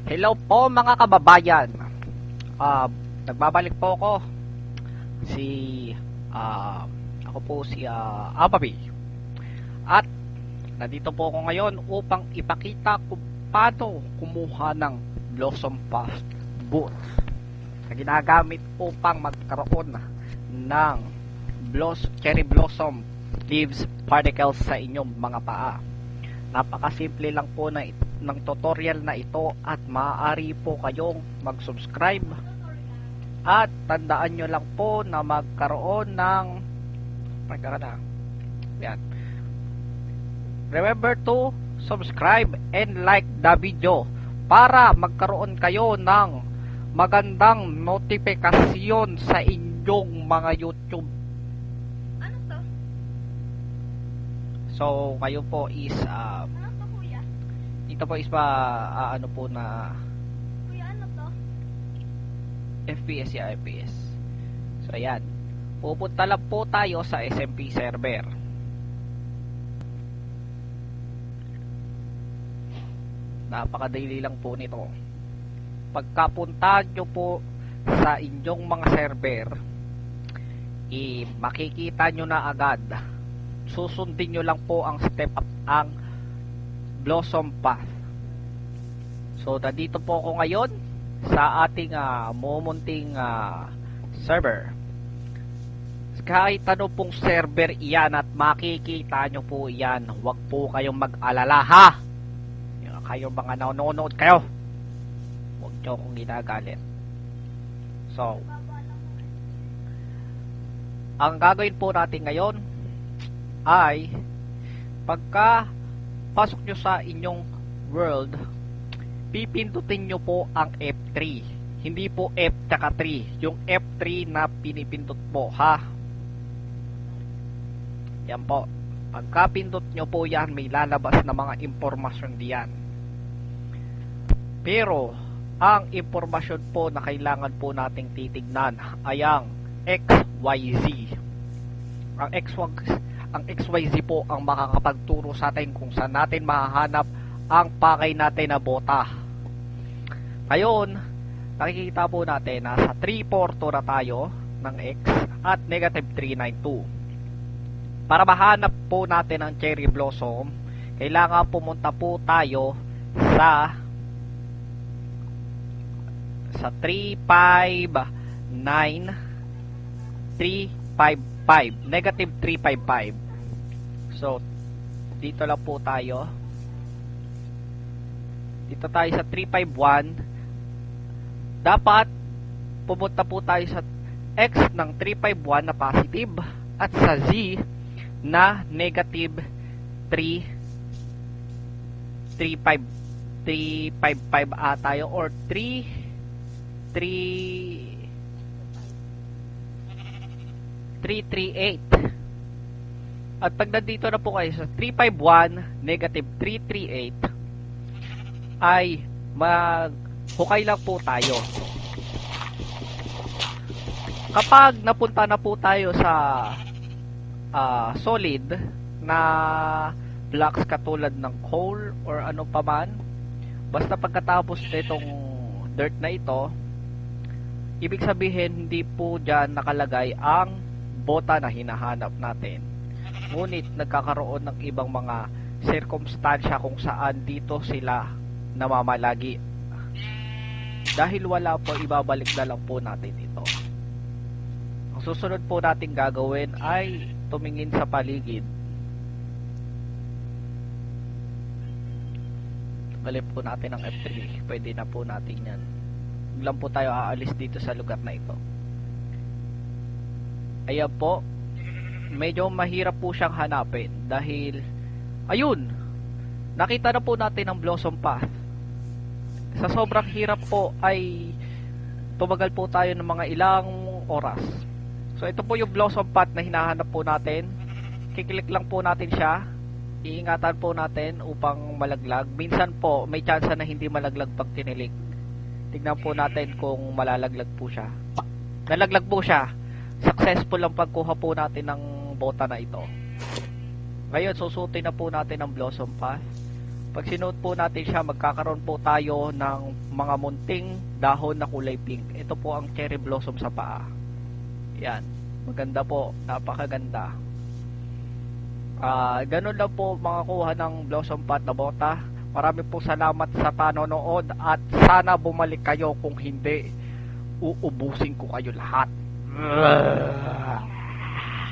Hello po mga kababayan. Nagbabalik po ako. Si ako po si Ababi. At nandito po ako ngayon upang ipakita kung paano kumuha ng Blossom Puff boot na ginagamit upang magkaroon ng cherry blossom leaves particles sa inyong mga paa. Napakasimple lang po ng tutorial na ito at maaari po kayong mag-subscribe at tandaan nyo lang po na magkaroon ng yan. Remember to subscribe and like the video para magkaroon kayo ng magandang notifikasyon sa inyong mga YouTube. Ano to? So kayo po is Ano to, kuya? ito po is ano po na Kuya, ano to? FPS ya FPS. So ayan. Pupunta lang po tayo sa SMP server. Napakadali lang po nito. Pagkapunta nyo po sa inyong mga server, makikita nyo na agad. Susundin nyo lang po ang step up, ang Blossom Path. So, nandito po ako ngayon sa ating mumunting server. Kahit ano pong server iyan at makikita nyo po iyan, huwag po kayong mag-alala ha. Kayong mga nanonood kayo, huwag nyo akong ginagalit. So, ang gagawin po natin ngayon ay pagka pasok nyo sa inyong world, pipindutin nyo po ang F3, hindi po F tsaka 3, yung F3 na pinipindot po ha. Yan po, pagka pindot nyo po yan, may lalabas na mga impormasyon diyan. Pero ang impormasyon po na kailangan po nating titignan ay ang XYZ. Ang XYZ po ang makakapagturo sa atin kung saan natin mahahanap ang pakay natin na bota. Ngayon, nakikita po natin na sa 342 na tayo ng X at negative 392. Para mahanap po natin ang cherry blossom, kailangan pumunta po tayo sa 359 355 negative 355. So dito lang po tayo, dito tayo sa 351. Dapat pumunta po tayo sa X ng 351 na positive at sa Z na negative 355 tayo, or 338. At pag nandito na po kayo sa 351 negative 338, ay maghukay lang po tayo. Kapag napunta na po tayo sa solid na blocks katulad ng coal or ano pa man, basta pagkatapos nitong dirt na ito, ibig sabihin hindi po dyan nakalagay ang bota na hinahanap natin. Ngunit nagkakaroon ng ibang mga sirkumstansya kung saan dito sila namamalagi. Dahil wala po, ibabalik na lang po natin ito. Ang susunod po natin gagawin ay tumingin sa paligid. Galit po natin ang F3. Pwede na po natin yan. Huwag lang po tayo aalis dito sa lugar na ito. Ayan po. Medyo mahirap po siyang hanapin. Dahil, ayun! Nakita na po natin ang Blossom Path. Sa sobrang hirap po ay tumagal po tayo ng mga ilang oras. So ito po yung Blossom Path na hinahanap po natin. Kiklik lang po natin siya. Iingatan po natin upang malaglag. Minsan po may chance na hindi malaglag pag tinilik. Tignan po natin kung malalaglag po siya. Nalaglag po siya. Successful ang pagkuha po natin ng bota na ito. Ngayon susutin na po natin ang Blossom Path. Pag sinuot po natin siya, magkakaroon po tayo ng mga munting dahon na kulay pink. Ito po ang cherry blossom sa paa. Yan. Maganda po. Napakaganda. Ganun lang po makakuha ng blossom pot na bota. Marami po salamat sa panonood at sana bumalik kayo, kung hindi uubusin ko kayo lahat.